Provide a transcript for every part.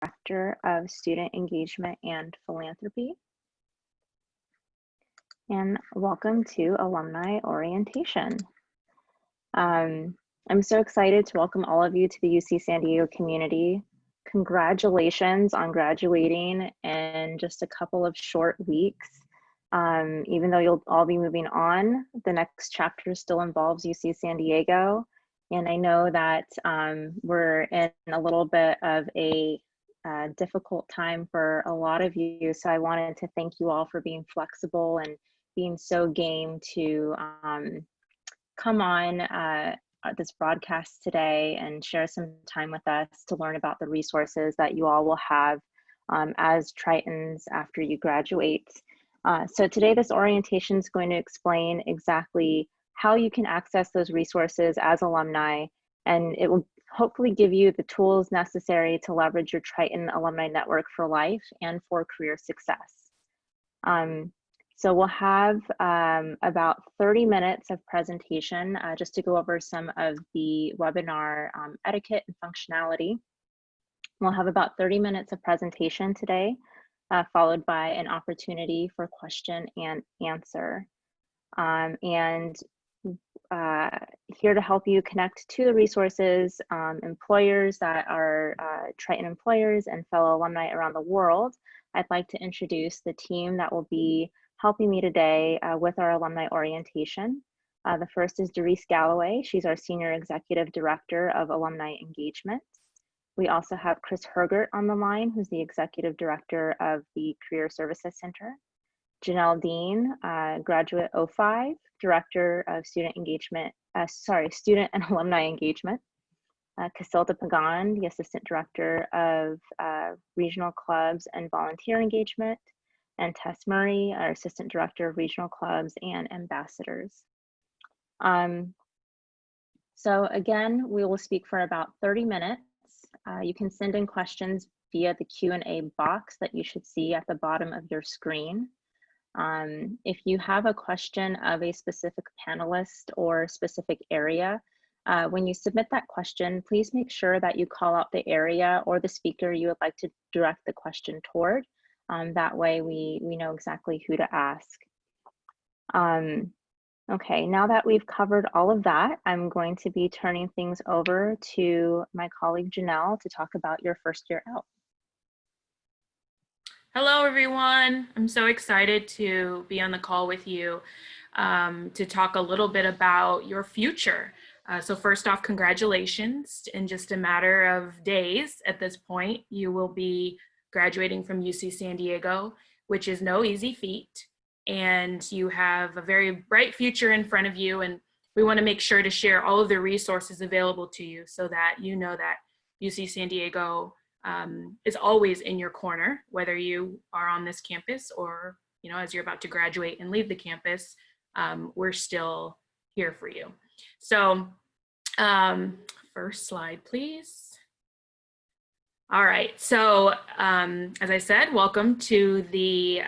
Director of Student Engagement and Philanthropy. And welcome to Alumni Orientation. I'm so excited to welcome all of you to the UC San Diego community. Congratulations on graduating in just a couple of short weeks. Even though you'll all be moving on, the next chapter still involves UC San Diego. And I know that we're in a little bit of a difficult time for a lot of you. So I wanted to thank you all for being flexible and being so game to come on this broadcast today and share some time with us to learn about the resources that you all will have as Tritons after you graduate. So today this orientation is going to explain exactly how you can access those resources as alumni, and it will hopefully give you the tools necessary to leverage your Triton alumni network for life and for career success. So we'll have about 30 minutes of presentation just to go over some of the webinar etiquette and functionality. We'll have about 30 minutes of presentation today, followed by an opportunity for question and answer. Here to help you connect to the resources, employers that are Triton employers and fellow alumni around the world, I'd like to introduce the team that will be helping me today with our alumni orientation. The first is Doris Galloway. She's our Senior Executive Director of Alumni Engagement. We also have Chris Hergert on the line, who's the Executive Director of the Career Services Center. Janelle Dean, graduate 05, Director of Student Engagement, Student and Alumni Engagement. Casilda Pagan, the Assistant Director of Regional Clubs and Volunteer Engagement. And Tess Murray, our Assistant Director of Regional Clubs and Ambassadors. So again, we will speak for about 30 minutes. You can send in questions via the Q&A box that you should see at the bottom of your screen. If you have a question of a specific panelist or specific area, when you submit that question, please make sure that you call out the area or the speaker you would like to direct the question toward. That way we know exactly who to ask. Okay, now that we've covered all of that, I'm going to be turning things over to my colleague Janelle to talk about your first year out. Hello, everyone. I'm so excited to be on the call with you to talk a little bit about your future. So first off, congratulations. In just a matter of days at this point, you will be graduating from UC San Diego, which is no easy feat. And you have a very bright future in front of you. And we want to make sure to share all of the resources available to you so that you know that UC San Diego is always in your corner, whether you are on this campus or, you know, as you're about to graduate and leave the campus, we're still here for you. So first slide, please. All right, so as I said, welcome to the,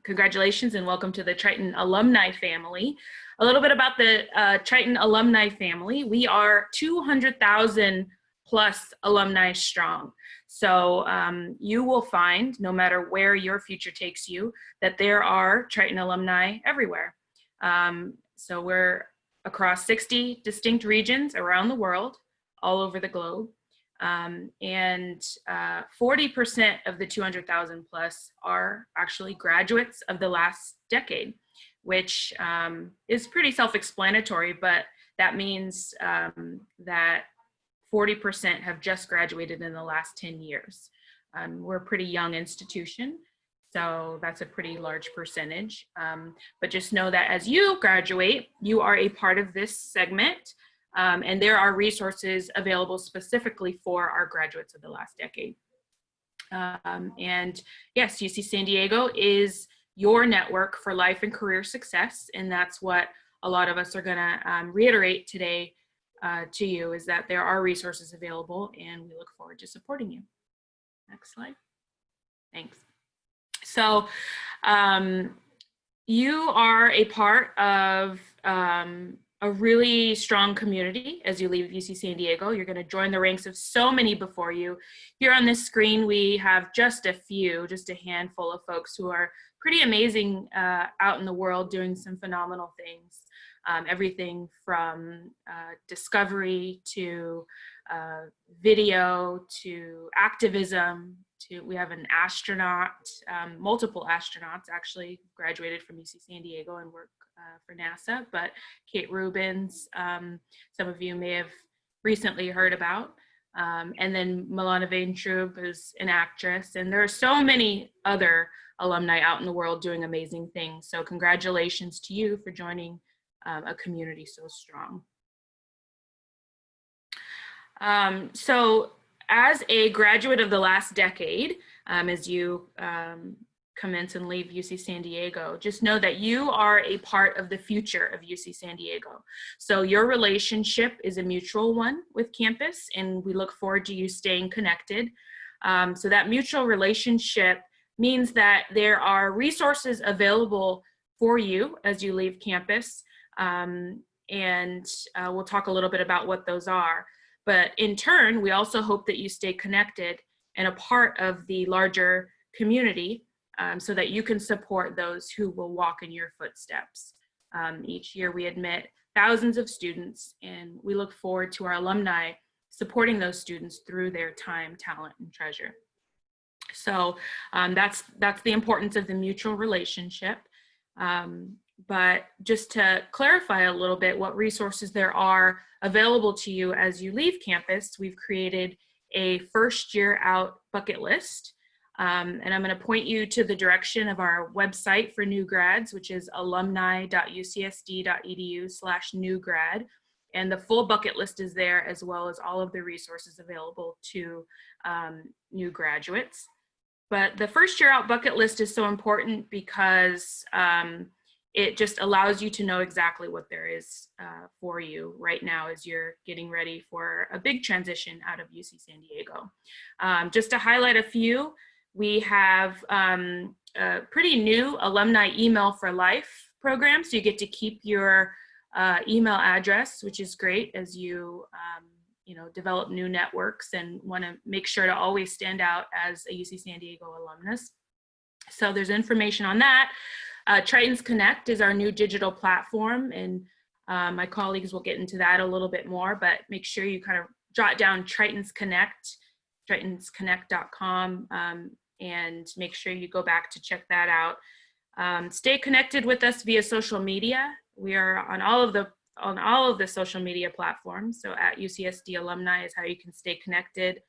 congratulations and welcome to the Triton alumni family. A little bit about the Triton alumni family. We are 200,000 plus alumni strong. So you will find, no matter where your future takes you, that there are Triton alumni everywhere. So we're across 60 distinct regions around the world, all over the globe. And 40% of the 200,000 plus are actually graduates of the last decade, which is pretty self-explanatory, but that means that 40% have just graduated in the last 10 years. We're a pretty young institution, so that's a pretty large percentage. But just know that as you graduate, you are a part of this segment. And there are resources available specifically for our graduates of the last decade. And yes, UC San Diego is your network for life and career success. And that's what a lot of us are gonna reiterate today to you, is that there are resources available and we look forward to supporting you. Next slide. Thanks. So you are a part of a really strong community as you leave UC San Diego. You're going to join the ranks of so many before you. Here on this screen, we have just a handful of folks who are pretty amazing out in the world doing some phenomenal things. Everything from discovery to video to activism to, we have an astronaut, multiple astronauts actually graduated from UC San Diego and work for NASA, but Kate Rubins, some of you may have recently heard about. And then Milana Vaintrub is an actress, and there are so many other alumni out in the world doing amazing things. So congratulations to you for joining a community so strong. So as a graduate of the last decade, as you commence and leave UC San Diego, just know that you are a part of the future of UC San Diego. So your relationship is a mutual one with campus, and we look forward to you staying connected. So that mutual relationship means that there are resources available for you as you leave campus. And we'll talk a little bit about what those are. But in turn, we also hope that you stay connected and a part of the larger community so that you can support those who will walk in your footsteps. Each year we admit thousands of students, and we look forward to our alumni supporting those students through their time, talent, and treasure. So that's the importance of the mutual relationship. But just to clarify a little bit what resources there are available to you as you leave campus, we've created a first year out bucket list. And I'm going to point you to the direction of our website for new grads, which is alumni.ucsd.edu/newgrad. And the full bucket list is there, as well as all of the resources available to new graduates. But the first year out bucket list is so important because it just allows you to know exactly what there is for you right now as you're getting ready for a big transition out of UC San Diego. Just to highlight a few, we have a pretty new alumni email for life program. So you get to keep your email address, which is great as you develop new networks and want to make sure to always stand out as a UC San Diego alumnus. So there's information on that. Tritons Connect is our new digital platform, and my colleagues will get into that a little bit more, but make sure you kind of jot down Tritons Connect, tritonsconnect.com, and make sure you go back to check that out. Stay connected with us via social media. We are on all of the social media platforms. So at UCSD Alumni is how you can stay connected.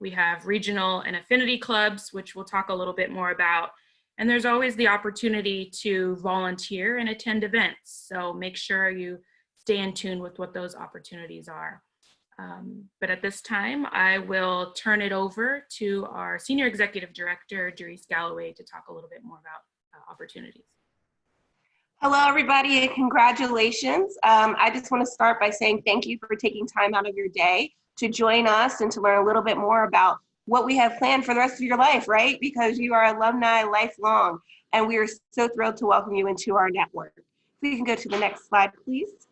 We have regional and affinity clubs, which we'll talk a little bit more about. And there's always the opportunity to volunteer and attend events. So make sure you stay in tune with what those opportunities are. But at this time, I will turn it over to our Senior Executive Director, Derice Galloway, to talk a little bit more about opportunities. Hello, everybody, and congratulations. I just want to start by saying thank you for taking time out of your day to join us and to learn a little bit more about what we have planned for the rest of your life, right? Because you are alumni lifelong, and we are so thrilled to welcome you into our network. If we can go to the next slide, please.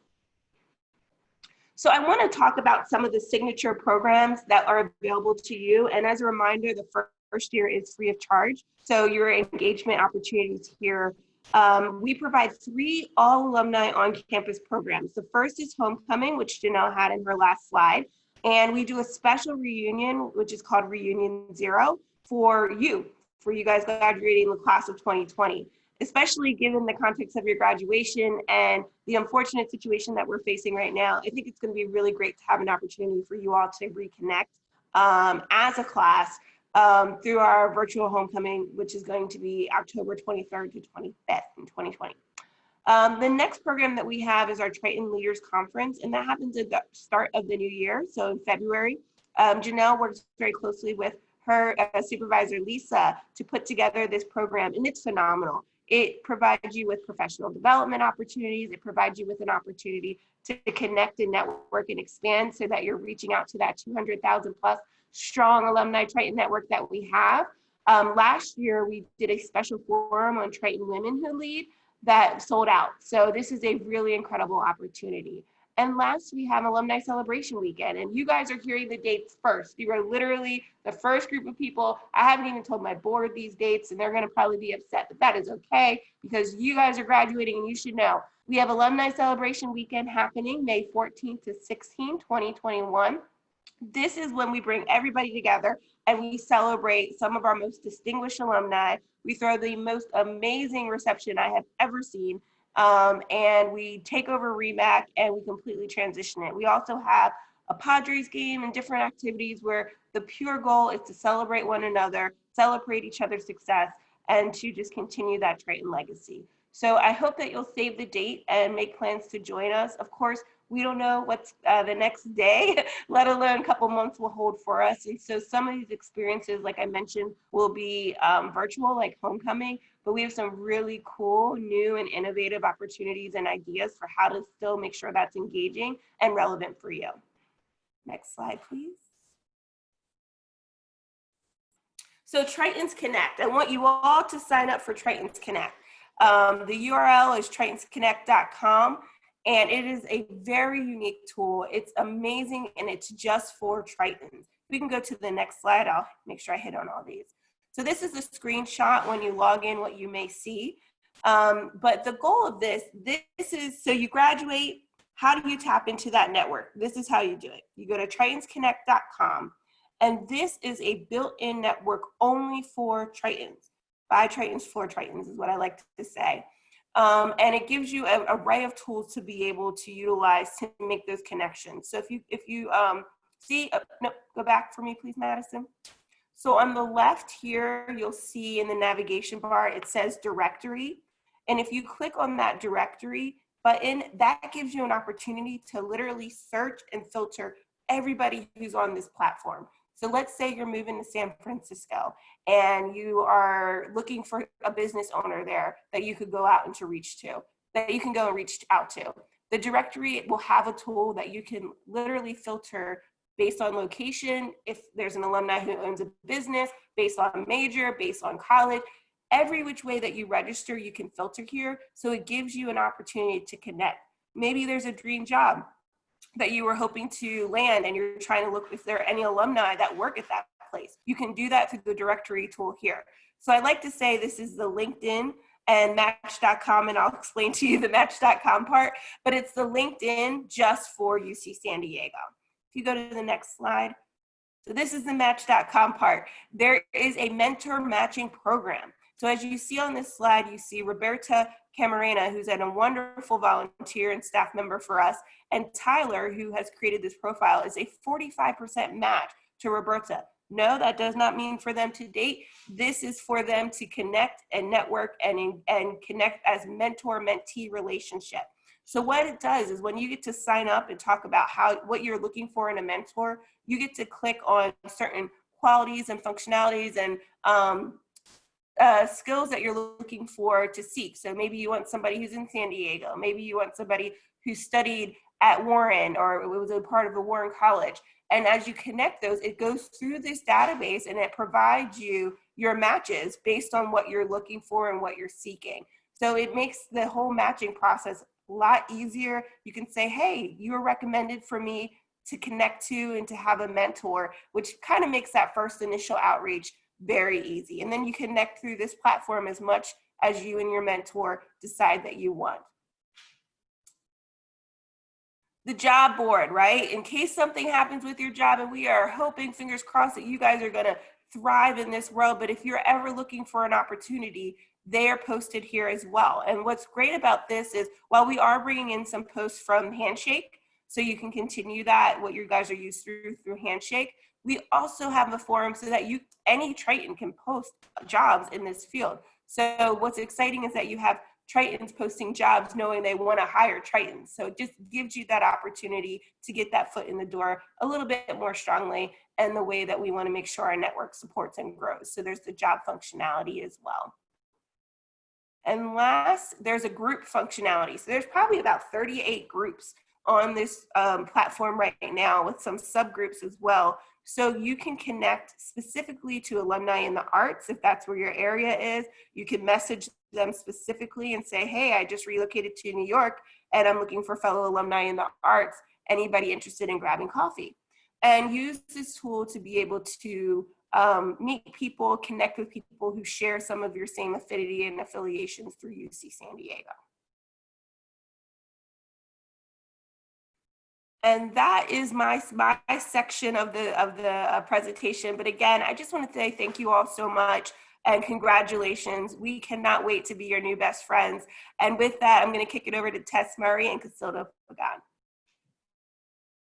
So I want to talk about some of the signature programs that are available to you. And as a reminder, the first year is free of charge. So your engagement opportunities here. We provide 3 all alumni on-campus programs. The first is Homecoming, which Janelle had in her last slide. And we do a special reunion, which is called Reunion 0 for you guys graduating the class of 2020, especially given the context of your graduation and the unfortunate situation that we're facing right now. I think it's going to be really great to have an opportunity for you all to reconnect as a class through our virtual homecoming, which is going to be October 23rd to 25th in 2020. The next program that we have is our Triton Leaders Conference, and that happens at the start of the new year, so in February. Janelle works very closely with her supervisor, Lisa, to put together this program, and it's phenomenal. It provides you with professional development opportunities. It provides you with an opportunity to connect and network and expand so that you're reaching out to that 200,000 plus strong alumni Triton network that we have. Last year, we did a special forum on Triton Women Who Lead. that sold out. So this is a really incredible opportunity. And last, we have Alumni Celebration Weekend, and you guys are hearing the dates first. You are literally the first group of people. I haven't even told my board these dates, and they're gonna probably be upset, but that is okay, because you guys are graduating and you should know. We have Alumni Celebration Weekend happening May 14th to 16th, 2021. This is when we bring everybody together and we celebrate some of our most distinguished alumni. We throw the most amazing reception I have ever seen. And we take over REMAC and we completely transition it. We also have a Padres game and different activities where the pure goal is to celebrate one another, celebrate each other's success, and to just continue that Triton legacy. So I hope that you'll save the date and make plans to join us. Of course, we don't know what's the next day, let alone a couple months will hold for us. And so some of these experiences, like I mentioned, will be virtual, like homecoming, but we have some really cool, new and innovative opportunities and ideas for how to still make sure that's engaging and relevant for you. Next slide, please. So Tritons Connect, I want you all to sign up for Tritons Connect. The URL is tritonsconnect.com. And it is a very unique tool. It's amazing, and it's just for Tritons. We can go to the next slide. I'll make sure I hit on all these. So this is a screenshot when you log in, what you may see. But the goal of this is, so you graduate, how do you tap into that network? This is how you do it. You go to tritonsconnect.com, and this is a built-in network only for Tritons. By Tritons, for Tritons is what I like to say. And it gives you an array of tools to be able to utilize to make those connections. So if you see, no, go back for me, please, Madison. So on the left here, you'll see in the navigation bar, it says directory. And if you click on that directory button, that gives you an opportunity to literally search and filter everybody who's on this platform. So let's say you're moving to San Francisco and you are looking for a business owner there that you could go out and reach out to. The directory will have a tool that you can literally filter based on location, if there's an alumni who owns a business, based on major, based on college. Every which way that you register, you can filter here. So it gives you an opportunity to connect. Maybe there's a dream job that you were hoping to land and you're trying to look if there are any alumni that work at that place. You can do that through the directory tool here. So I like to say this is the LinkedIn and Match.com, and I'll explain to you the Match.com part, but it's the LinkedIn just for UC San Diego. If you go to the next slide. So this is the Match.com part. There is a mentor matching program. So as you see on this slide, you see Roberta Camarena, who's a wonderful volunteer and staff member for us, and Tyler, who has created this profile, is a 45% match to Roberta. No, that does not mean for them to date. This is for them to connect and network and connect as mentor-mentee relationship. So what it does is when you get to sign up and talk about what you're looking for in a mentor, you get to click on certain qualities and functionalities and skills that you're looking for to seek. So maybe you want somebody who's in San Diego. Maybe you want somebody who studied at Warren or was a part of a Warren college. And as you connect those, it goes through this database and it provides you your matches based on what you're looking for and what you're seeking. So it makes the whole matching process a lot easier. You can say, hey, you were recommended for me to connect to and to have a mentor, which kind of makes that first initial outreach very easy. And then you connect through this platform as much as you and your mentor decide that you want. The job board, right? In case something happens with your job, and we are hoping, fingers crossed, that you guys are gonna thrive in this world, but if you're ever looking for an opportunity, they are posted here as well. And what's great about this is, while we are bringing in some posts from Handshake, so you can continue that, what you guys are used through Handshake, we also have a forum so that any Triton can post jobs in this field. So what's exciting is that you have Tritons posting jobs knowing they want to hire Tritons. So it just gives you that opportunity to get that foot in the door a little bit more strongly, and the way that we want to make sure our network supports and grows. So there's the job functionality as well. And last, there's a group functionality. So there's probably about 38 groups on this platform right now, with some subgroups as well. So you can connect specifically to alumni in the arts if that's where your area is. You can message them specifically and say, hey, I just relocated to New York and I'm looking for fellow alumni in the arts. Anybody interested in grabbing coffee? And use this tool to be able to meet people, connect with people who share some of your same affinity and affiliations through UC San Diego. And that is my section of the presentation. But again, I just want to say thank you all so much and congratulations. We cannot wait to be your new best friends. And with that, I'm going to kick it over to Tess Murray and Casilda Pagan.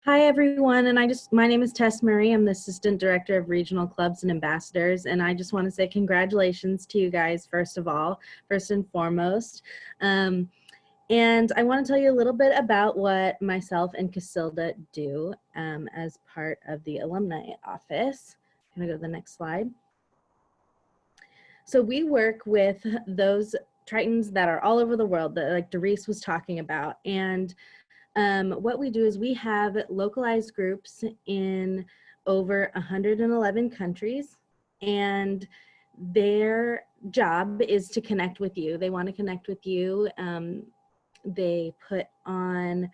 Hi everyone, and my name is Tess Murray. I'm the Assistant Director of Regional Clubs and Ambassadors, and I just want to say congratulations to you guys first and foremost. And I want to tell you a little bit about what myself and Casilda do as part of the Alumni Office. Can I go to the next slide? So we work with those Tritons that are all over the world that like Doris was talking about, and what we do is we have localized groups in over 111 countries, and their job is to connect with you. They want to connect with you. They put on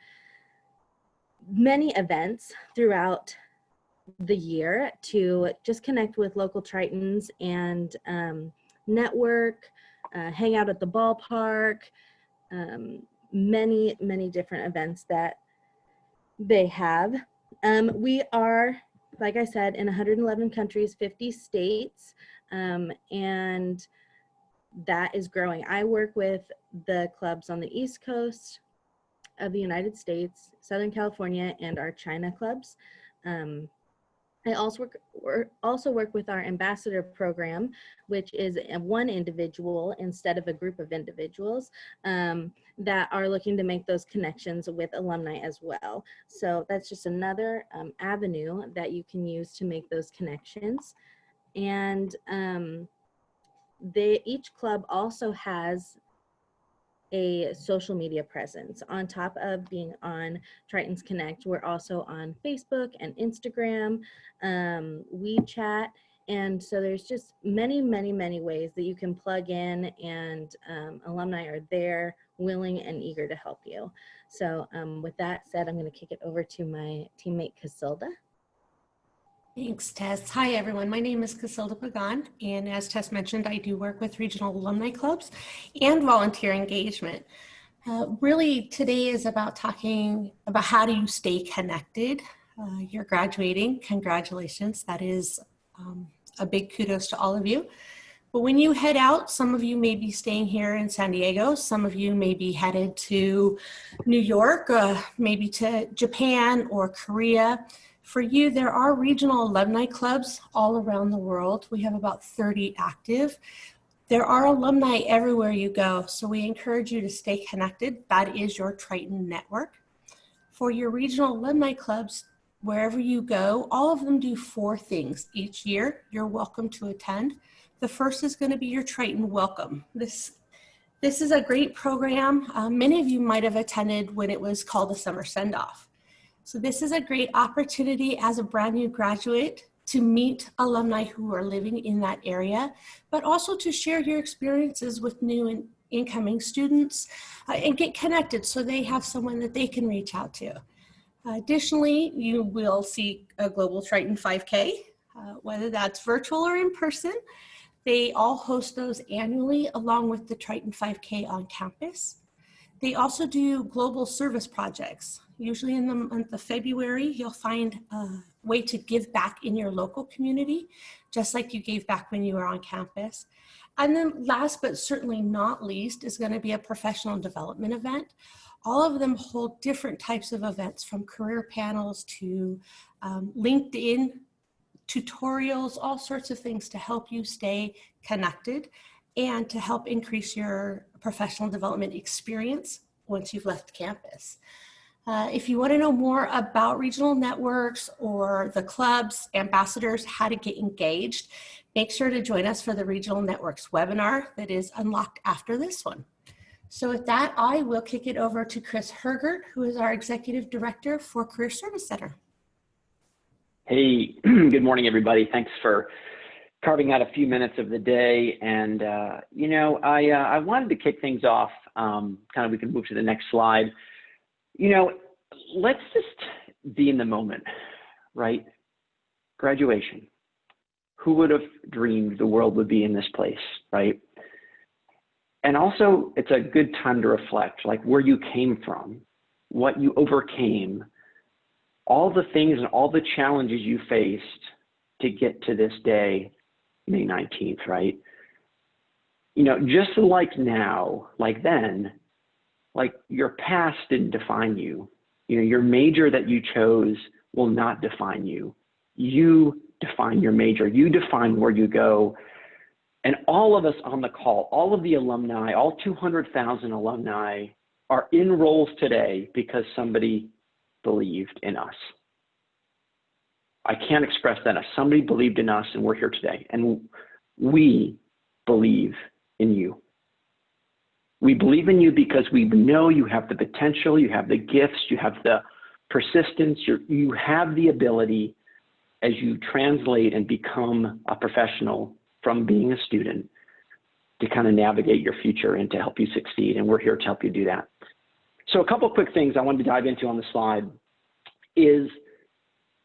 many events throughout the year to just connect with local Tritons and network, hang out at the ballpark, many different events that they have. We are, like I said, in 111 countries, 50 states, and that is growing. I work with the clubs on the East Coast of the United States, Southern California, and our China clubs. I also work with our ambassador program, which is one individual instead of a group of individuals that are looking to make those connections with alumni as well. So that's just another avenue that you can use to make those connections. And each club also has a social media presence. On top of being on Tritons Connect, we're also on Facebook and Instagram, WeChat, and so there's just many ways that you can plug in, and alumni are there, willing and eager to help you. So with that said, I'm going to kick it over to my teammate Casilda. Thanks, Tess. Hi, everyone. My name is Casilda Pagan, and as Tess mentioned, I do work with regional alumni clubs and volunteer engagement. Really, today is about talking about how do you stay connected. You're graduating. Congratulations. That is a big kudos to all of you. But when you head out, some of you may be staying here in San Diego. Some of you may be headed to New York, maybe to Japan or Korea. For you, there are regional alumni clubs all around the world. We have about 30 active. There are alumni everywhere you go, so we encourage you to stay connected. That is your Triton network. For your regional alumni clubs, wherever you go, all of them do 4 things each year. You're welcome to attend. The first is going to be your Triton Welcome. This is a great program. Many of you might have attended when it was called the Summer Send-Off. So this is a great opportunity as a brand new graduate to meet alumni who are living in that area, but also to share your experiences with new and incoming students and get connected so they have someone that they can reach out to. Additionally, you will see a Global Triton 5K, whether that's virtual or in person. They all host those annually along with the Triton 5K on campus. They also do global service projects. Usually in the month of February, you'll find a way to give back in your local community, just like you gave back when you were on campus. And then last but certainly not least is going to be a professional development event. All of them hold different types of events, from career panels to LinkedIn tutorials, all sorts of things to help you stay connected and to help increase your professional development experience once you've left campus. If you want to know more about regional networks or the clubs, ambassadors, how to get engaged, make sure to join us for the Regional Networks webinar that is unlocked after this one. So with that, I will kick it over to Chris Hergert, who is our Executive Director for Career Service Center. Hey, good morning, everybody. Thanks for carving out a few minutes of the day. And, you know, I wanted to kick things off, kind of, we can move to the next slide. You know, let's just be in the moment, right? Graduation. Who would have dreamed the world would be in this place, right? And also, it's a good time to reflect, like where you came from, what you overcame, all the things and all the challenges you faced to get to this day, May 19th, right? You know, just like now, like then, like your past didn't define you. You know, your major that you chose will not define you. You define your major. You define where you go. And all of us on the call, all of the alumni, all 200,000 alumni are in roles today because somebody believed in us. I can't express that enough. Somebody believed in us and we're here today. And we believe in you. We believe in you because we know you have the potential, you have the gifts, you have the persistence, you have the ability as you translate and become a professional from being a student to kind of navigate your future and to help you succeed. And we're here to help you do that. So a couple quick things I wanted to dive into on the slide is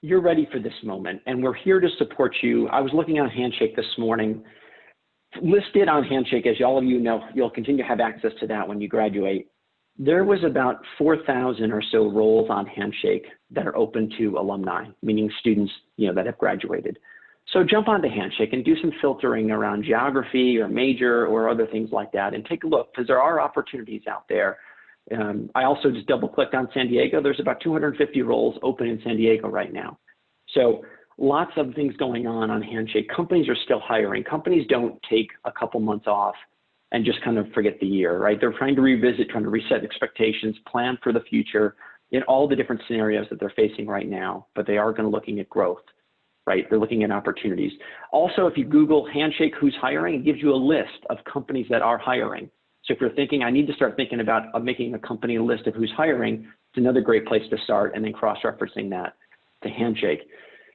you're ready for this moment and we're here to support you. I was looking on Handshake this morning. Listed on Handshake, as all of you know, you'll continue to have access to that when you graduate. There was about 4,000 or so roles on Handshake that are open to alumni, meaning students, you know, that have graduated. So jump onto Handshake and do some filtering around geography or major or other things like that and take a look because there are opportunities out there. I also just double clicked on San Diego. There's about 250 roles open in San Diego right now. So lots of things going on Handshake. Companies are still hiring. Companies don't take a couple months off and just kind of forget the year, right? They're trying to revisit, trying to reset expectations, plan for the future in all the different scenarios that they're facing right now, but they are going to looking at growth, right? They're looking at opportunities. Also, if you Google Handshake who's hiring, it gives you a list of companies that are hiring. So if you're thinking, I need to start thinking about making a company list of who's hiring, it's another great place to start and then cross-referencing that to Handshake.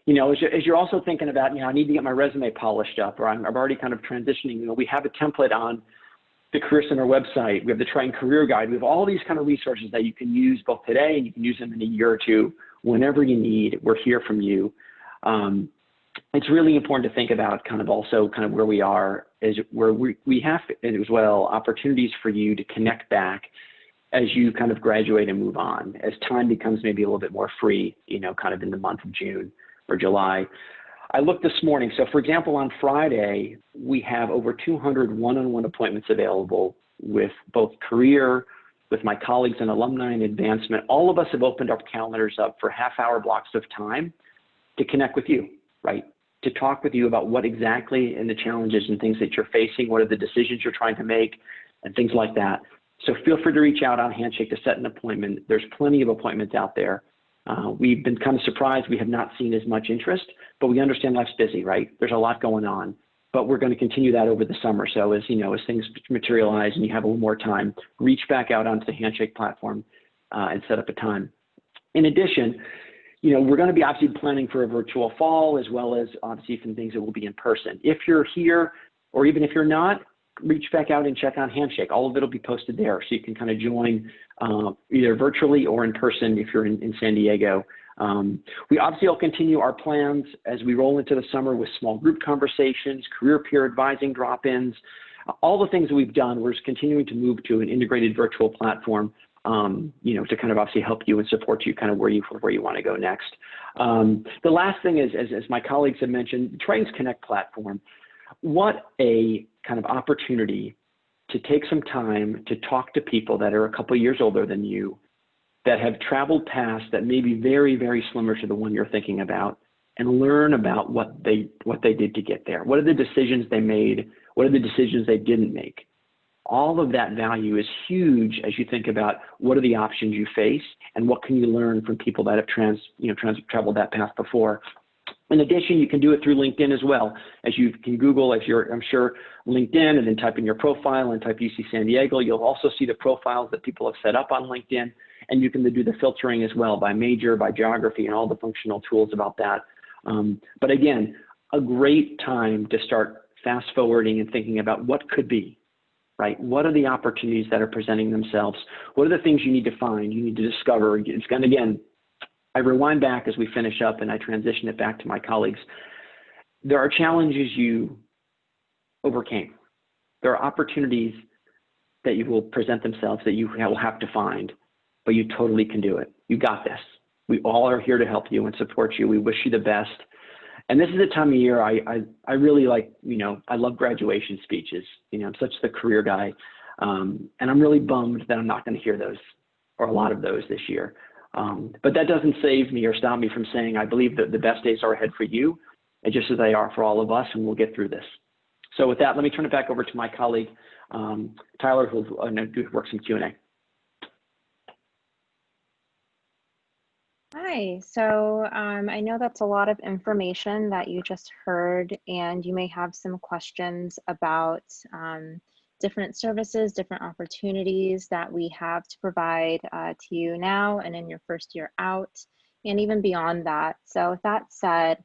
You know, as you're also thinking about, you know, I need to get my resume polished up, or I'm already kind of transitioning, you know, we have a template on the Career Center website. We have the Triton Career Guide. We have all these kind of resources that you can use both today and you can use them in a year or two, whenever you need. We're here from you. It's really important to think about kind of also kind of where we are is where we have as well opportunities for you to connect back as you kind of graduate and move on, as time becomes maybe a little bit more free, you know, kind of in the month of June or July. I looked this morning. So for example, on Friday, we have over 200 one-on-one appointments available with both career, with my colleagues in alumni and advancement. All of us have opened our calendars up for half-hour blocks of time to connect with you, right? To talk with you about what exactly and the challenges and things that you're facing, what are the decisions you're trying to make, and things like that. So feel free to reach out on Handshake to set an appointment. There's plenty of appointments out there. We've been kind of surprised we have not seen as much interest, but we understand life's busy, right? There's a lot going on, but we're going to continue that over the summer. So as you know, as things materialize and you have a little more time, reach back out onto the Handshake platform and set up a time. In addition, you know, we're going to be obviously planning for a virtual fall as well as obviously some things that will be in person. If you're here, or even if you're not, reach back out and check on Handshake. All of it will be posted there, so you can kind of join either virtually or in person if you're in San Diego. We obviously will continue our plans as we roll into the summer with small group conversations, career peer advising drop-ins, all the things that we've done. We're just continuing to move to an integrated virtual platform, you know, to kind of obviously help you and support you kind of where you want to go next. The last thing is, as my colleagues have mentioned, the Tritons Connect platform. What a kind of opportunity to take some time to talk to people that are a couple years older than you, that have traveled past that may be very, very similar to the one you're thinking about, and learn about what they did to get there. What are the decisions they made? What are the decisions they didn't make? All of that value is huge as you think about what are the options you face and what can you learn from people that have traveled that path before. In addition, you can do it through LinkedIn as well. As you can Google, I'm sure, LinkedIn, and then type in your profile and type UC San Diego. You'll also see the profiles that people have set up on LinkedIn, and you can do the filtering as well by major, by geography, and all the functional tools about that. But again, a great time to start fast forwarding and thinking about what could be, right? What are the opportunities that are presenting themselves? What are the things you need to find, you need to discover? It's going to, again, I rewind back as we finish up and I transition it back to my colleagues. There are challenges you overcame. There are opportunities that you will present themselves that you will have to find, but you totally can do it. You got this. We all are here to help you and support you. We wish you the best. And this is a time of year I really like, I love graduation speeches. I'm such the career guy. And I'm really bummed that I'm not going to hear those or a lot of those this year. But that doesn't save me or stop me from saying I believe that the best days are ahead for you, and just as they are for all of us, and we'll get through this. So with that, let me turn it back over to my colleague, Tyler, who will work some Q&A. Hi, so I know that's a lot of information that you just heard, and you may have some questions about different services, different opportunities that we have to provide to you now and in your first year out, and even beyond that. So with that said,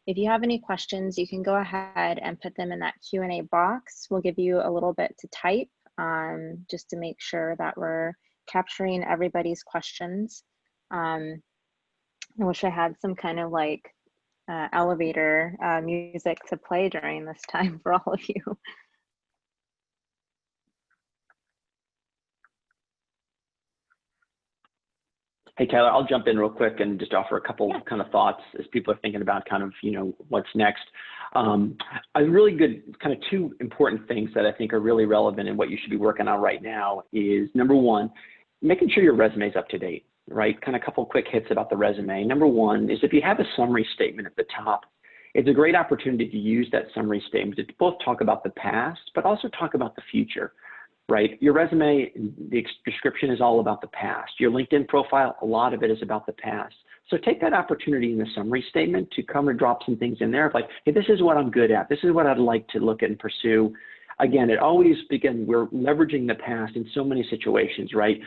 if you have any questions, you can go ahead and put them in that Q&A box. We'll give you a little bit to type just to make sure that we're capturing everybody's questions. I wish I had some kind of like elevator music to play during this time for all of you. Hey, Tyler, I'll jump in real quick and just offer a couple kind of thoughts as people are thinking about kind of, what's next. A really good kind of two important things that I think are really relevant in what you should be working on right now is, number one, making sure your resume is up to date, right? Kind of a couple quick hits about the resume. Number one is if you have a summary statement at the top, it's a great opportunity to use that summary statement to both talk about the past, but also talk about the future. Right? Your resume, the description is all about the past. Your LinkedIn profile, a lot of it is about the past. So take that opportunity in the summary statement to come and drop some things in there of like, hey, this is what I'm good at. This is what I'd like to look at and pursue. Again, it always begins, we're leveraging the past in so many situations, right?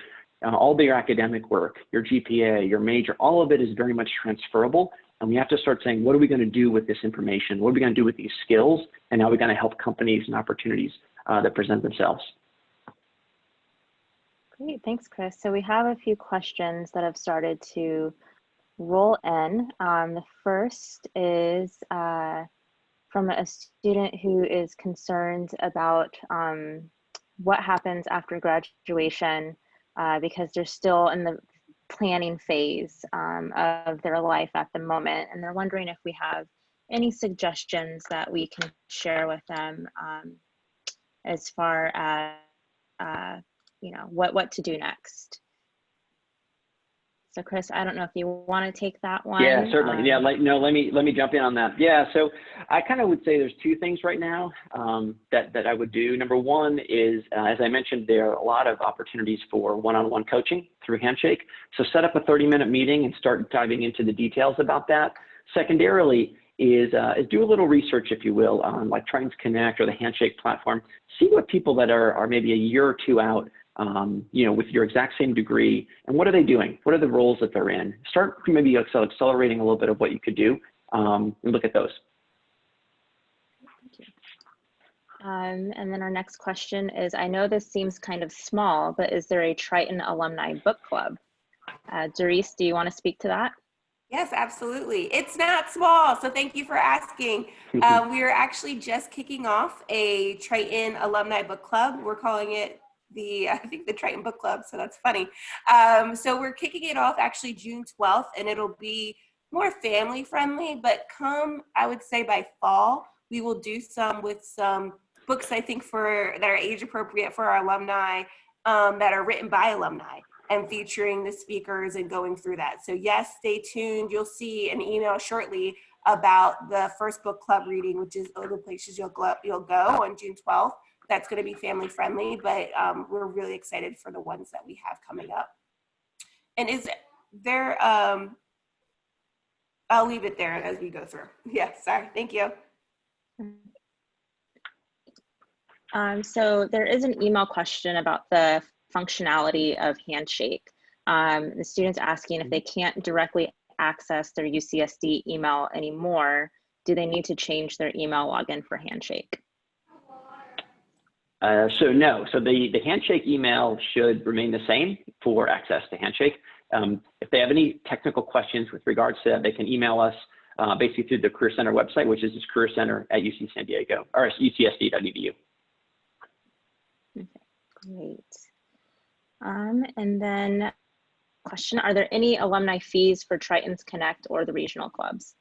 All your academic work, your GPA, your major, all of it is very much transferable. And we have to start saying, what are we going to do with this information? What are we going to do with these skills? And how are we going to help companies and opportunities that present themselves? Great, thanks, Chris. So we have a few questions that have started to roll in. The first is from a student who is concerned about what happens after graduation because they're still in the planning phase of their life at the moment. And they're wondering if we have any suggestions that we can share with them as far as what to do next. So Chris, I don't know if you want to take that one. Yeah, certainly. Yeah, let me jump in on that. Yeah, so I kind of would say there's two things right now that I would do. Number one is, as I mentioned, there are a lot of opportunities for one-on-one coaching through Handshake. So set up a 30-minute meeting and start diving into the details about that. Secondarily, is do a little research, if you will, on like Tritons Connect or the Handshake platform. See what people that are maybe a year or two out, with your exact same degree, and what are they doing? What are the roles that they're in? Start maybe accelerating a little bit of what you could do, and look at those. Thank you. And then our next question is, I know this seems kind of small, but is there a Triton Alumni Book Club? Doris, do you want to speak to that? Yes, absolutely. It's not small, so thank you for asking. We are actually just kicking off a Triton Alumni Book Club. We're calling it I think the Triton Book Club, so that's funny. So we're kicking it off actually June 12th, and it'll be more family friendly, but I would say by fall, we will do some books, I think, that are age appropriate for our alumni, that are written by alumni, and featuring the speakers and going through that. So yes, stay tuned. You'll see an email shortly about the first book club reading, which is the places you'll go on June 12th. That's going to be family friendly, but we're really excited for the ones that we have coming up. And is there, I'll leave it there as we go through. Yeah, sorry, thank you. So there is an email question about the functionality of Handshake. The student's asking if they can't directly access their UCSD email anymore, do they need to change their email login for Handshake? So no, so the Handshake email should remain the same for access to Handshake. If they have any technical questions with regards to that, they can email us basically through the Career Center website, which is careercenter@UC San Diego or ucsd.edu. Okay, great. And then question, are there any alumni fees for Tritons Connect or the regional clubs?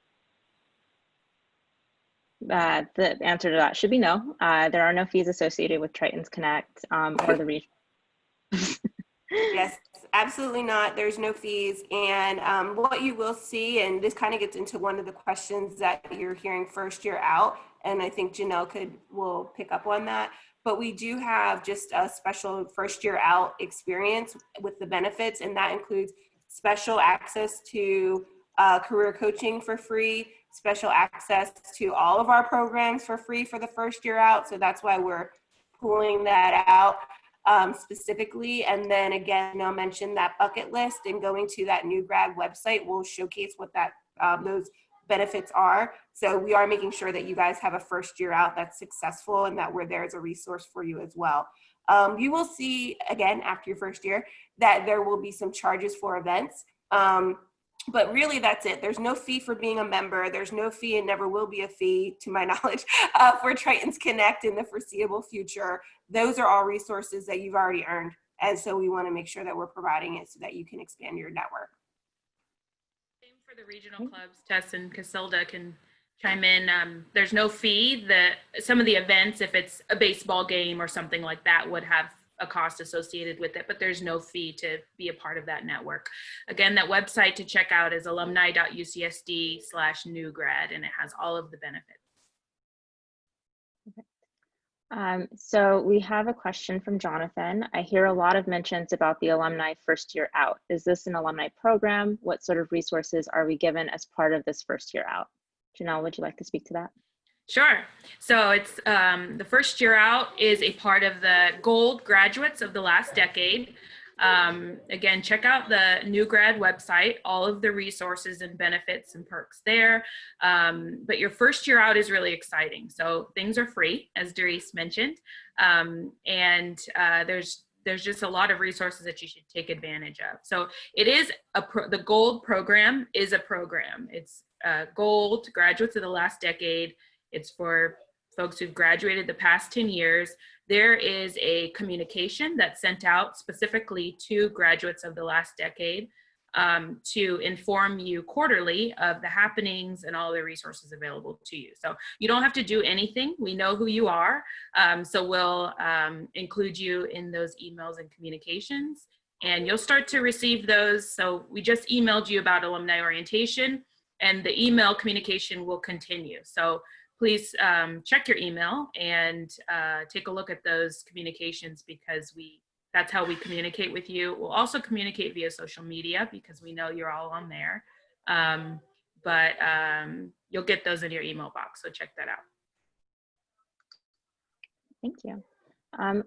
The answer to that should be no. There are no fees associated with Tritons Connect or the region. Yes, absolutely not. There's no fees. And what you will see, and this kind of gets into one of the questions that you're hearing first year out, and I think Janelle will pick up on that. But we do have just a special first year out experience with the benefits, and that includes special access to career coaching for free, special access to all of our programs for free for the first year out. So that's why we're pulling that out specifically. And then again, I'll mention that bucket list, and going to that new grad website will showcase what that those benefits are. So we are making sure that you guys have a first year out that's successful, and that we're there as a resource for you as well. You will see, again, after your first year, that there will be some charges for events. But really, that's it. There's no fee for being a member. There's no fee, and never will be a fee, to my knowledge, for Tritons Connect in the foreseeable future. Those are all resources that you've already earned. And so we want to make sure that we're providing it so that you can expand your network. Same for the regional clubs. Tess and Casilda can chime in. There's no fee. Some of the events, if it's a baseball game or something like that, would have a cost associated with it, but there's no fee to be a part of that network. Again, that website to check out is alumni.ucsd/newgrad, and it has all of the benefits. So we have a question from Jonathan. I hear a lot of mentions about the alumni first year out. Is this an alumni program? What sort of resources are we given as part of this first year out? Janelle, would you like to speak to that? Sure. So it's the first year out is a part of the gold graduates of the last decade. Again, check out the new grad website, all of the resources and benefits and perks there. But your first year out is really exciting. So things are free, as Doris mentioned. There's just a lot of resources that you should take advantage of. So it is the gold program is a program. It's gold graduates of the last decade. It's for folks who've graduated the past 10 years. There is a communication that's sent out specifically to graduates of the last decade to inform you quarterly of the happenings and all the resources available to you. So you don't have to do anything. We know who you are. So we'll include you in those emails and communications, and you'll start to receive those. So we just emailed you about Alumni Orientation, and the email communication will continue. So please check your email and take a look at those communications, because that's how we communicate with you. We'll also communicate via social media because we know you're all on there. But you'll get those in your email box, so check that out. Thank you.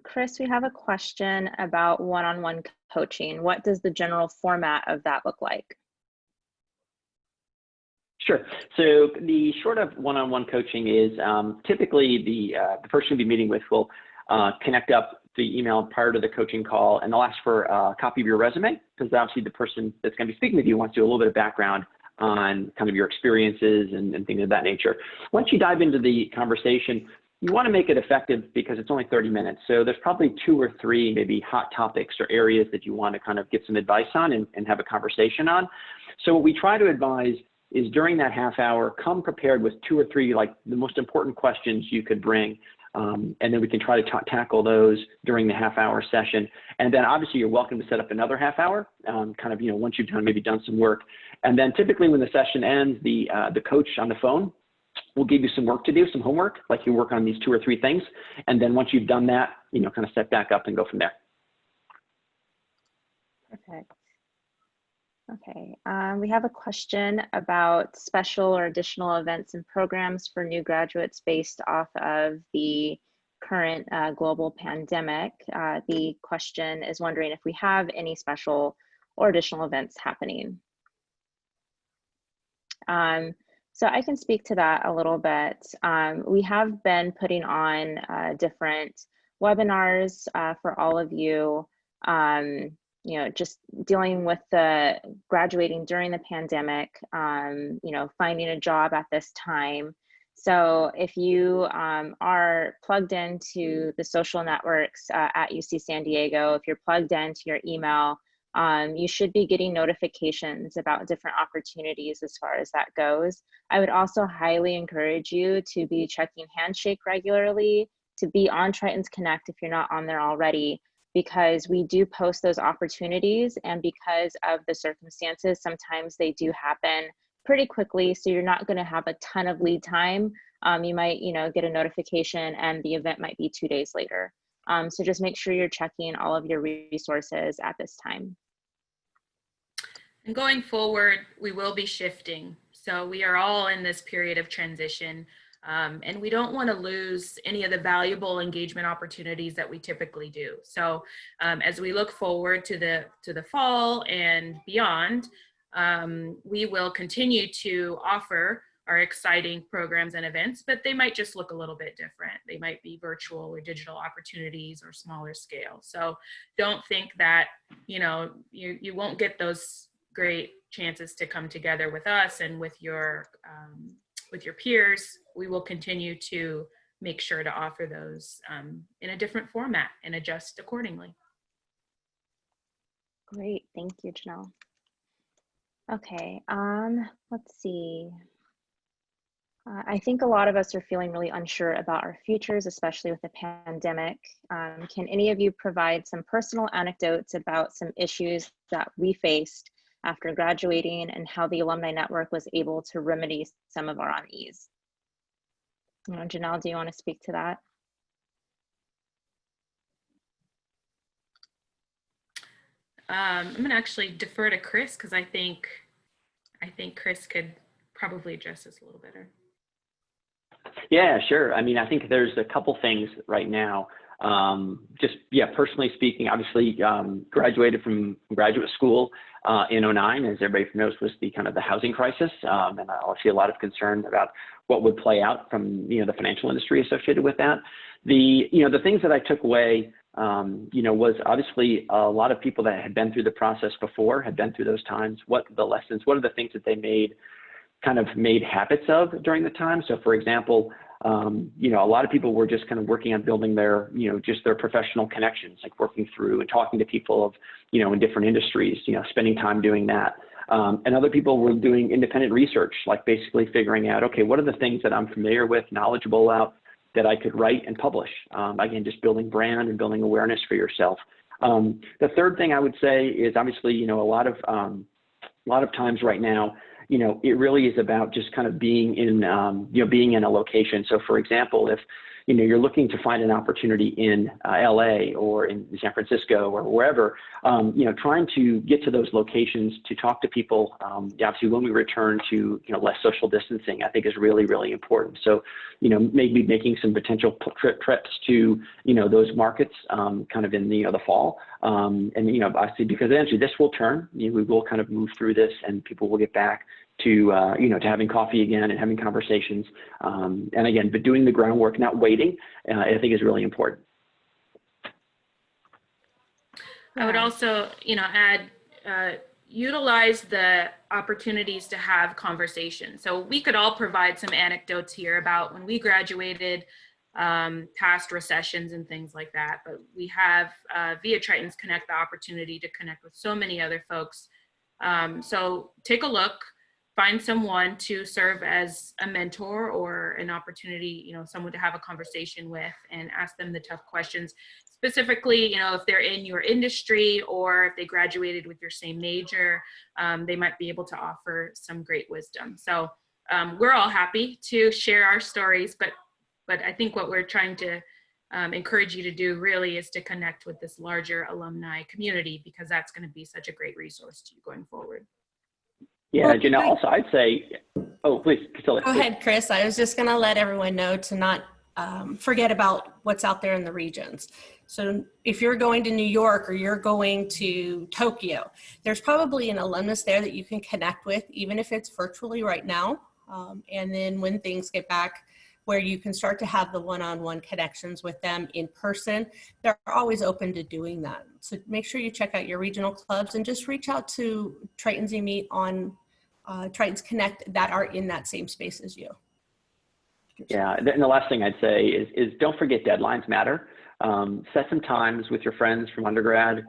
Chris, we have a question about one-on-one coaching. What does the general format of that look like? Sure. So the short of one-on-one coaching is typically the person you'll be meeting with will connect up the email prior to the coaching call, and they'll ask for a copy of your resume, because obviously the person that's going to be speaking with you wants to do a little bit of background on kind of your experiences and things of that nature. Once you dive into the conversation, you want to make it effective because it's only 30 minutes. So there's probably 2 or 3 maybe hot topics or areas that you want to kind of get some advice on and have a conversation on. So what we try to advise is during that half hour, come prepared with 2 or 3, like the most important questions you could bring. And then we can try to tackle those during the half-hour session. And then obviously you're welcome to set up another half hour, kind of, once you've maybe done some work. And then typically when the session ends, the coach on the phone will give you some work to do, some homework, like you work on these 2 or 3 things. And then once you've done that, kind of step back up and go from there. Perfect. Okay, we have a question about special or additional events and programs for new graduates based off of the current global pandemic. The question is wondering if we have any special or additional events happening. So I can speak to that a little bit. We have been putting on different webinars for all of you, you know, just dealing with the graduating during the pandemic, you know, finding a job at this time. So if you are plugged into the social networks at UC San Diego, if you're plugged into your email, you should be getting notifications about different opportunities as far as that goes. I would also highly encourage you to be checking Handshake regularly, to be on Tritons Connect if you're not on there already, because we do post those opportunities, and because of the circumstances, sometimes they do happen pretty quickly, so you're not going to have a ton of lead time. You might, you know, get a notification and the event might be 2 days later. So just make sure you're checking all of your resources at this time. And going forward, we will be shifting. So we are all in this period of transition, and we don't want to lose any of the valuable engagement opportunities that we typically do. So as we look forward to the fall and beyond, we will continue to offer our exciting programs and events, but they might just look a little bit different. They might be virtual or digital opportunities or smaller scale. So don't think that, you know, you won't get those great chances to come together with us and with your peers. We will continue to make sure to offer those in a different format and adjust accordingly. Great, thank you, Janelle. Okay, let's see. I think a lot of us are feeling really unsure about our futures, especially with the pandemic. Can any of you provide some personal anecdotes about some issues that we faced after graduating and how the Alumni Network was able to remedy some of our unease? Janelle, do you want to speak to that? I'm going to actually defer to Chris because I think Chris could probably address this a little better. Yeah, sure. I mean, I think there's a couple things right now. Just, yeah, personally speaking, obviously graduated from graduate school in 2009, as everybody knows, was the kind of the housing crisis. And I see a lot of concern about what would play out from, you know, the financial industry associated with that. The things that I took away, was obviously a lot of people that had been through the process before, had been through those times, what the lessons, what are the things that they made habits of during the time. So for example, a lot of people were just kind of working on building their, just their professional connections, like working through and talking to people of, in different industries, spending time doing that. And other people were doing independent research, like basically figuring out, okay, what are the things that I'm familiar with, knowledgeable about, that I could write and publish? Again, just building brand and building awareness for yourself. The third thing I would say is obviously, a lot of times right now, it really is about just kind of being in, being in a location. So for example, if, you're looking to find an opportunity in LA or in San Francisco or wherever, trying to get to those locations to talk to people, obviously when we return to, less social distancing, I think is really, really important. So, maybe making some potential trips to, those markets kind of in the fall. And, obviously, because eventually this will turn, we will kind of move through this and people will get back to, to having coffee again and having conversations. And again, but doing the groundwork, not waiting, I think is really important. I would also, add, utilize the opportunities to have conversations. So we could all provide some anecdotes here about when we graduated, past recessions and things like that. But we have, via Tritons Connect, the opportunity to connect with so many other folks. So take a look. Find someone to serve as a mentor or an opportunity, someone to have a conversation with and ask them the tough questions. Specifically, if they're in your industry or if they graduated with your same major, they might be able to offer some great wisdom. So we're all happy to share our stories, but I think what we're trying to encourage you to do really is to connect with this larger alumni community, because that's going to be such a great resource to you going forward. Yeah, Janelle, also I'd say, oh, please, Priscilla. Go ahead, Chris. I was just going to let everyone know to not forget about what's out there in the regions. So if you're going to New York or you're going to Tokyo, there's probably an alumnus there that you can connect with, even if it's virtually right now. And then when things get back where you can start to have the one-on-one connections with them in person, they're always open to doing that. So make sure you check out your regional clubs and just reach out to Tritons you meet on Tritons Connect that are in that same space as you. Yeah, and the last thing I'd say is don't forget deadlines matter. Set some times with your friends from undergrad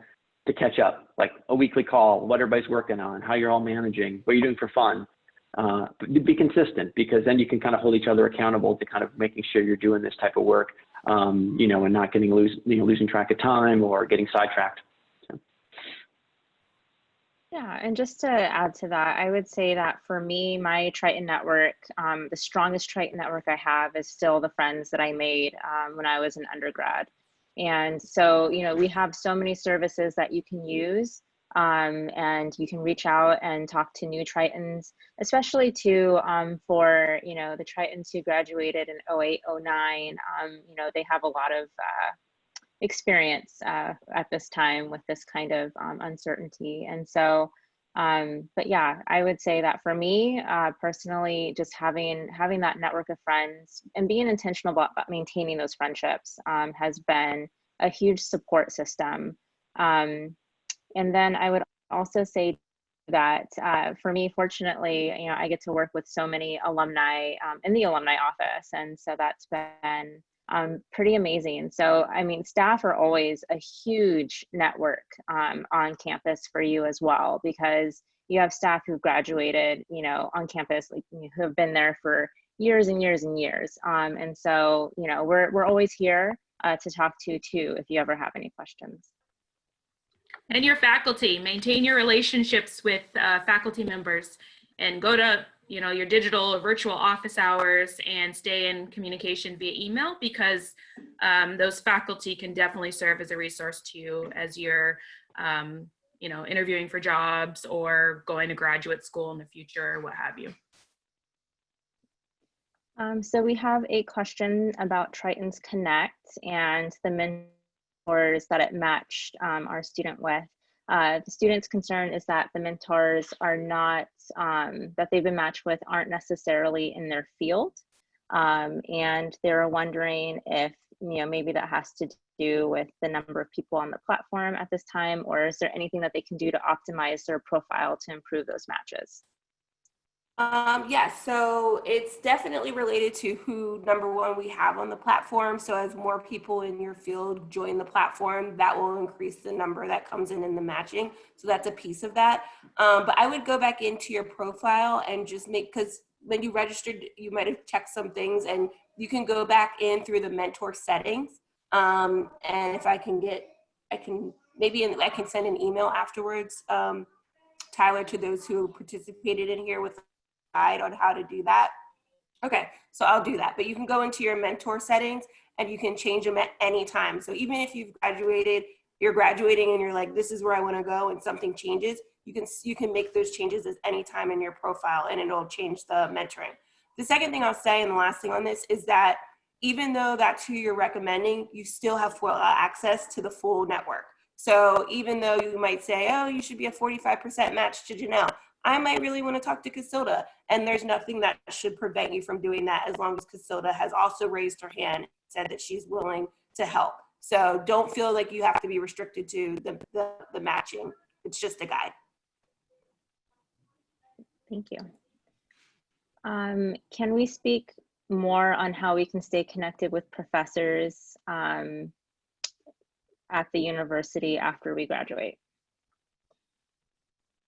to catch up, like a weekly call, what everybody's working on, how you're all managing, what you're doing for fun. Be consistent, because then you can kind of hold each other accountable to kind of making sure you're doing this type of work, you know, and not getting losing track of time or getting sidetracked. So. Yeah, and just to add to that, I would say that for me, my Triton network, the strongest Triton network I have is still the friends that I made when I was an undergrad. And so, you know, we have so many services that you can use, and you can reach out and talk to new Tritons, especially to for, you know, the Tritons who graduated in 08, 09, you know, they have a lot of experience at this time with this kind of uncertainty. And so, but yeah, I would say that for me personally, just having that network of friends and being intentional about maintaining those friendships has been a huge support system. And then I would also say that for me, fortunately, you know, I get to work with so many alumni in the alumni office. And so that's been pretty amazing. So, I mean, staff are always a huge network on campus for you as well, because you have staff who've graduated, you know, on campus, like, who have been there for years and years and years. And so, you know, we're always here to talk to too, if you ever have any questions. And your faculty, maintain your relationships with faculty members, and go to, you know, your digital or virtual office hours and stay in communication via email, because those faculty can definitely serve as a resource to you as you're, you know, interviewing for jobs or going to graduate school in the future, or what have you. So we have a question about Tritons Connect and the mentors that it matched our student with. The student's concern is that the mentors are not, that they've been matched with aren't necessarily in their field. And they're wondering if, you know, maybe that has to do with the number of people on the platform at this time, or is there anything that they can do to optimize their profile to improve those matches? Yes, so it's definitely related to who, number one, we have on the platform. So as more people in your field join the platform, that will increase the number that comes in the matching. So that's a piece of that. But I would go back into your profile and just make, because when you registered, you might have checked some things, and you can go back in through the mentor settings. And if I can get, I can send an email afterwards, Tyler, to those who participated in here with guide on how to do that. Okay, so I'll do that. But you can go into your mentor settings and you can change them at any time. So even if you've graduated, you're graduating and you're like, this is where I want to go, and something changes, you can make those changes at any time in your profile, and it'll change the mentoring. The second thing I'll say, and the last thing on this, is that even though that's who you're recommending, you still have full access to the full network. So even though you might say, oh, you should be a 45% match to Janelle, I might really want to talk to Casilda, and there's nothing that should prevent you from doing that, as long as Casilda has also raised her hand and said that she's willing to help. So don't feel like you have to be restricted to the matching. It's just a guide. Thank you. Can we speak more on how we can stay connected with professors at the university after we graduate?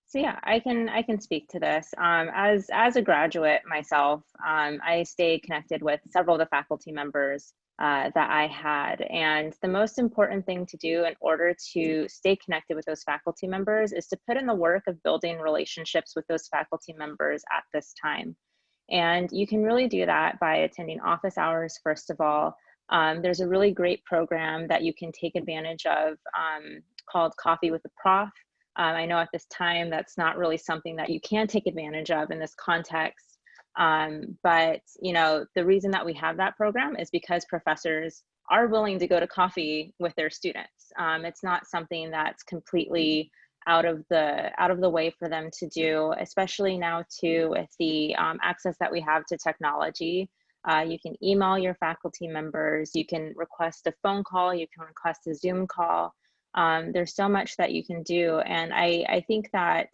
So yeah, I can speak to this. As a graduate myself, I stayed connected with several of the faculty members that I had. And the most important thing to do in order to stay connected with those faculty members is to put in the work of building relationships with those faculty members at this time. And you can really do that by attending office hours, first of all. There's a really great program that you can take advantage of called Coffee with the Prof. I know at this time that's not really something that you can take advantage of in this context. But you know, the reason that we have that program is because professors are willing to go to coffee with their students. It's not something that's completely out of the way for them to do, especially now too with the access that we have to technology. You can email your faculty members, you can request a phone call, you can request a Zoom call. There's so much that you can do, and I think that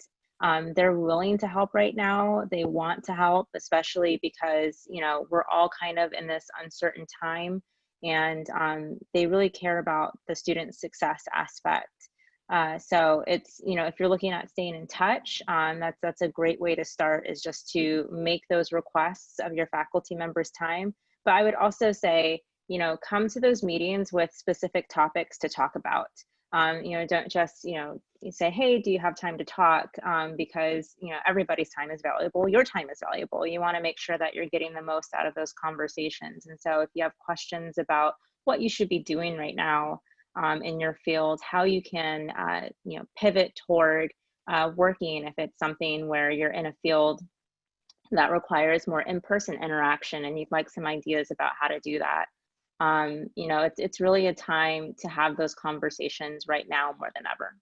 they're willing to help right now. They want to help, especially because, you know, we're all kind of in this uncertain time, and they really care about the student success aspect. So it's, you know, if you're looking at staying in touch, that's a great way to start, is just to make those requests of your faculty members' time. But I would also say, you know, come to those meetings with specific topics to talk about. You know, don't just, you know, you say, hey, do you have time to talk? Because, you know, everybody's time is valuable. Your time is valuable. You want to make sure that you're getting the most out of those conversations. And so if you have questions about what you should be doing right now in your field, how you can, you know, pivot toward working, if it's something where you're in a field that requires more in-person interaction and you'd like some ideas about how to do that. You know, it's really a time to have those conversations right now more than ever.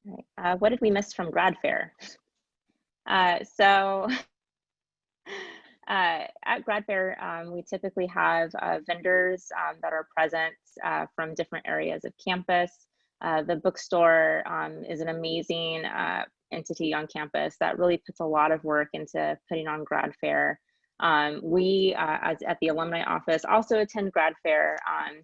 Right. What did we miss from Grad Fair? So at Grad Fair, we typically have vendors that are present from different areas of campus. The bookstore is an amazing entity on campus that really puts a lot of work into putting on Grad Fair. We, as at the Alumni Office, also attend Grad Fair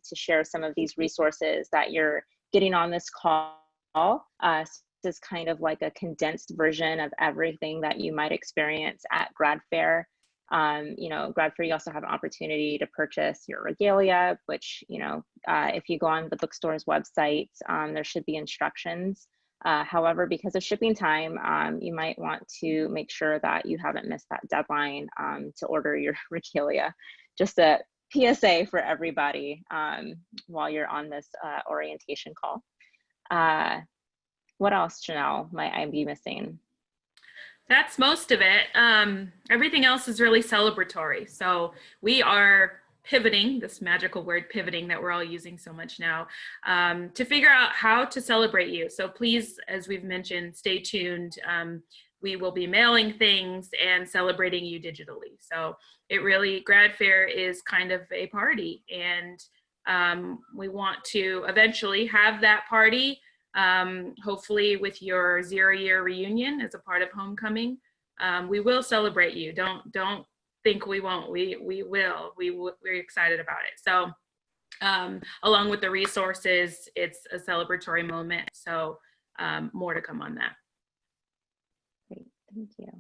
to share some of these resources that you're getting on this call. This is kind of like a condensed version of everything that you might experience at Grad Fair. You know, Grad Fair, you also have an opportunity to purchase your regalia, which, you know, if you go on the bookstore's website, there should be instructions. However, because of shipping time, you might want to make sure that you haven't missed that deadline to order your regalia. Just a PSA for everybody while you're on this orientation call. What else, Janelle, might I be missing? That's most of it. Everything else is really celebratory. So we are pivoting, this magical word pivoting that we're all using so much now, to figure out how to celebrate you. So please, as we've mentioned, stay tuned. We will be mailing things and celebrating you digitally. So it really, Grad Fair is kind of a party, and we want to eventually have that party, hopefully with your 0-year reunion as a part of homecoming. We will celebrate you. Don't think we won't. We will. We're excited about it. So along with the resources, it's a celebratory moment. So more to come on that. Great, thank you.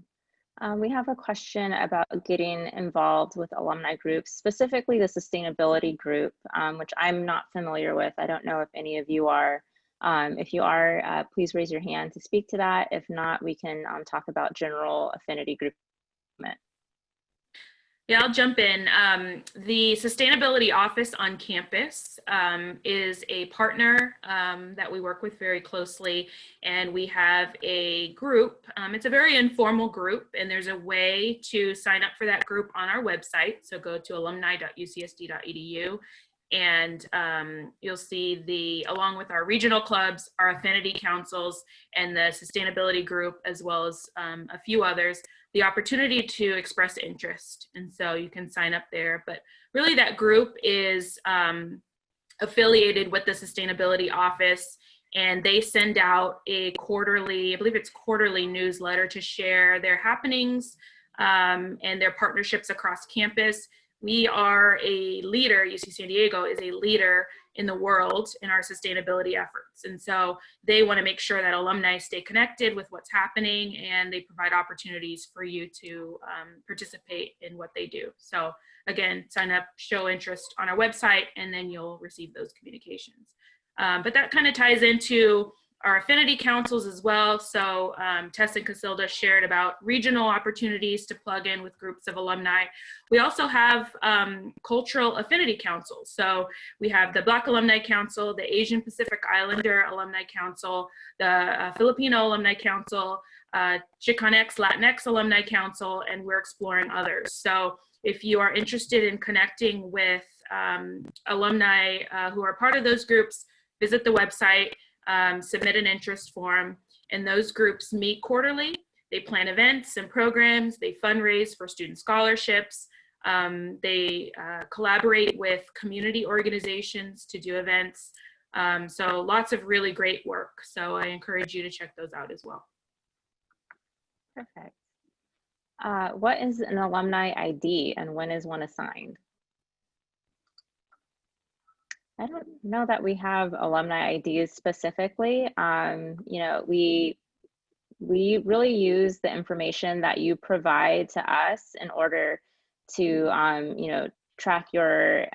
We have a question about getting involved with alumni groups, specifically the sustainability group, which I'm not familiar with. I don't know if any of you are. If you are, please raise your hand to speak to that. If not, we can talk about general affinity group. Yeah, I'll jump in. The Sustainability Office on campus is a partner that we work with very closely, and we have a group. It's a very informal group, and there's a way to sign up for that group on our website. So go to alumni.ucsd.edu, and you'll see along with our regional clubs, our affinity councils, and the sustainability group, as well as a few others, the opportunity to express interest. And so you can sign up there. But really that group is affiliated with the Sustainability Office, and they send out a quarterly, I believe it's quarterly newsletter to share their happenings and their partnerships across campus. We are a leader, UC San Diego is a leader in the world in our sustainability efforts. And so they want to make sure that alumni stay connected with what's happening, and they provide opportunities for you to participate in what they do. So again, sign up, show interest on our website, and then you'll receive those communications. But that kind of ties into our affinity councils as well. So Tess and Casilda shared about regional opportunities to plug in with groups of alumni. We also have cultural affinity councils. So we have the Black Alumni Council, the Asian Pacific Islander Alumni Council, the Filipino Alumni Council, Chicanx, Latinx Alumni Council, and we're exploring others. So if you are interested in connecting with alumni who are part of those groups, visit the website, submit an interest form, and those groups meet quarterly. They plan events and programs, they fundraise for student scholarships, they collaborate with community organizations to do events. So lots of really great work. So I encourage you to check those out as well. Perfect. What is an alumni ID and when is one assigned? I don't know that we have alumni IDs specifically. You know, we really use the information that you provide to us in order to, you know, track your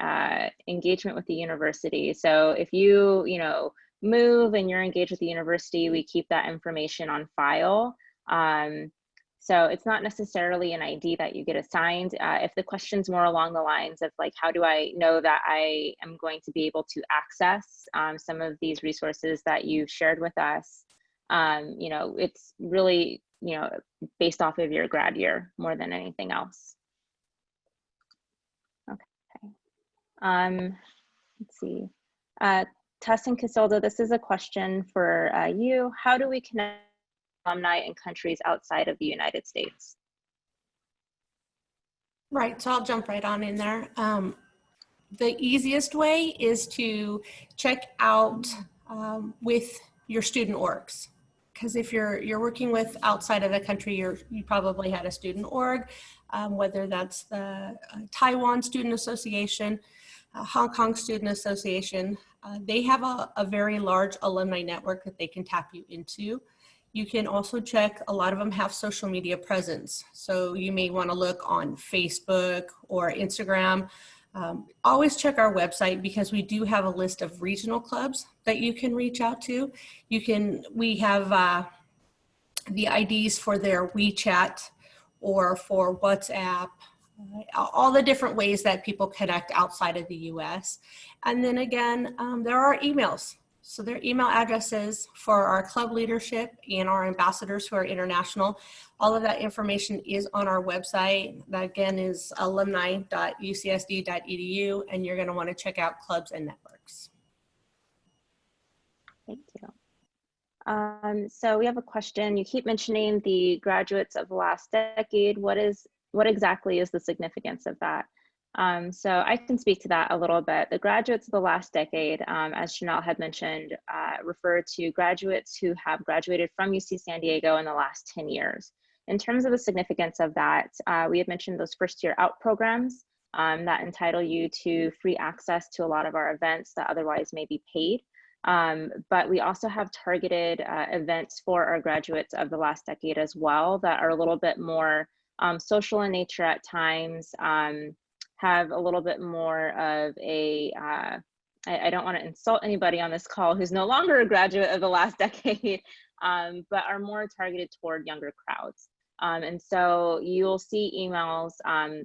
engagement with the university. So if you, you know, move and you're engaged with the university, we keep that information on file. So it's not necessarily an ID that you get assigned. If the question's more along the lines of like, how do I know that I am going to be able to access some of these resources that you've shared with us, you know, it's really, you know, based off of your grad year more than anything else. Okay. Let's see. Tess and Casilda, this is a question for you. How do we connect alumni in countries outside of the United States? Right, so I'll jump right on in there. The easiest way is to check out with your student orgs. Because if you're working with outside of the country, you probably had a student org, whether that's the Taiwan Student Association, Hong Kong Student Association. They have a very large alumni network that they can tap you into. You can also check, a lot of them have social media presence. So you may want to look on Facebook or Instagram. Always check our website because we do have a list of regional clubs that you can reach out to. We have the IDs for their WeChat or for WhatsApp, all the different ways that people connect outside of the US. And then again, there are emails. So their email addresses for our club leadership and our ambassadors who are international. All of that information is on our website. That again is alumni.ucsd.edu, and you're going to want to check out clubs and networks. Thank you. So we have a question. You keep mentioning the graduates of the last decade. What exactly is the significance of that? So I can speak to that a little bit. The graduates of the last decade, as Janelle had mentioned, refer to graduates who have graduated from UC San Diego in the last 10 years. In terms of the significance of that, we had mentioned those first year out programs that entitle you to free access to a lot of our events that otherwise may be paid. But we also have targeted events for our graduates of the last decade as well that are a little bit more social in nature at times, have a little bit more of a, I don't want to insult anybody on this call who's no longer a graduate of the last decade, but are more targeted toward younger crowds. And so you'll see emails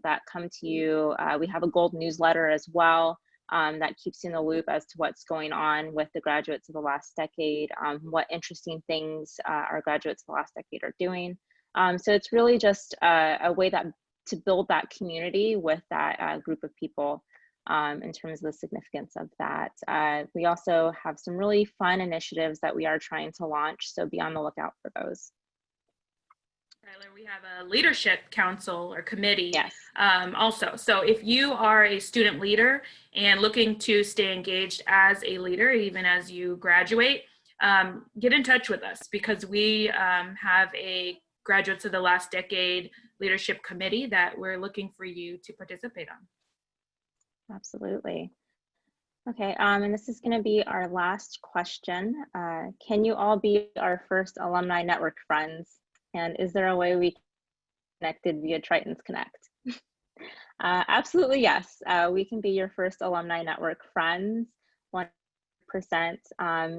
that come to you. We have a gold newsletter as well that keeps you in the loop as to what's going on with the graduates of the last decade, what interesting things our graduates of the last decade are doing. So it's really just a way to build that community with that group of people in terms of the significance of that. We also have some really fun initiatives that we are trying to launch, so be on the lookout for those. Tyler, we have a leadership council or committee. Yes. Also. So if you are a student leader and looking to stay engaged as a leader, even as you graduate, get in touch with us because we have a graduates of the last decade leadership committee that we're looking for you to participate on. Absolutely. Okay, and this is going to be our last question. Can you all be our first alumni network friends? And is there a way we connected via Tritons Connect? Absolutely, yes. We can be your first alumni network friends, 100%.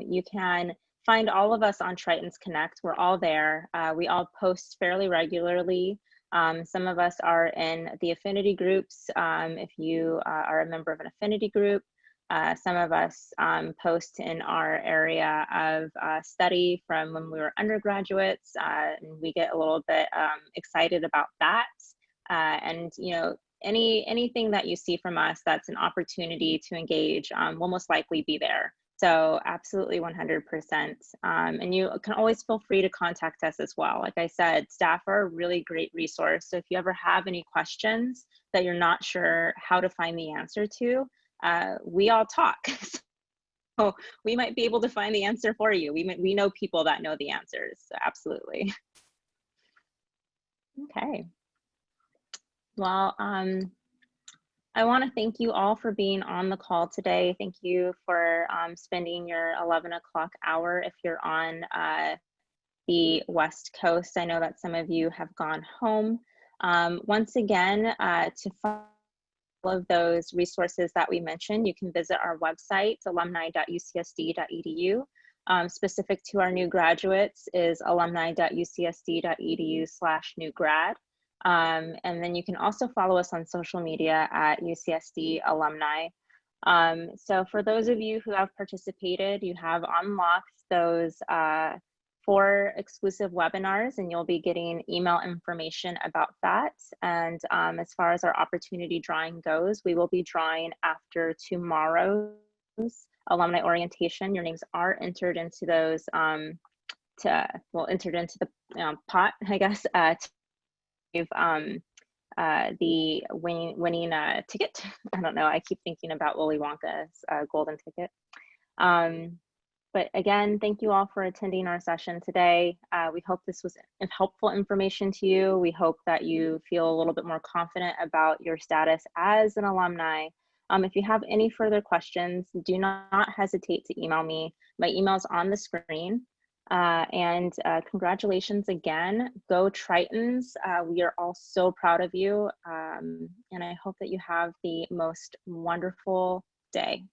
You can find all of us on Tritons Connect. We're all there. We all post fairly regularly. Some of us are in the affinity groups. If you are a member of an affinity group, Some of us post in our area of study from when we were undergraduates, and we get a little bit excited about that. And you know, anything that you see from us that's an opportunity to engage will most likely be there. So absolutely 100%. And you can always feel free to contact us as well. Like I said, staff are a really great resource. So if you ever have any questions that you're not sure how to find the answer to, we all talk. So we might be able to find the answer for you. We know people that know the answers. So absolutely. Okay. Well, I want to thank you all for being on the call today. Thank you for spending your 11 o'clock hour if you're on the West Coast. I know that some of you have gone home. Once again, to find all of those resources that we mentioned, you can visit our website, alumni.ucsd.edu. Specific to our new graduates is alumni.ucsd.edu/newgrad. And then you can also follow us on social media at UCSD Alumni. So for those of you who have participated, you have unlocked those 4 exclusive webinars, and you'll be getting email information about that. And as far as our opportunity drawing goes, we will be drawing after tomorrow's Alumni Orientation. Your names are entered into those, entered into the pot, I guess, the winning ticket. I don't know, I keep thinking about Willy Wonka's golden ticket. But again, thank you all for attending our session today. We hope this was helpful information to you. We hope that you feel a little bit more confident about your status as an alumni. If you have any further questions, do not hesitate to email me. My email is on the screen. And congratulations again. Go Tritons. We are all so proud of you. And I hope that you have the most wonderful day.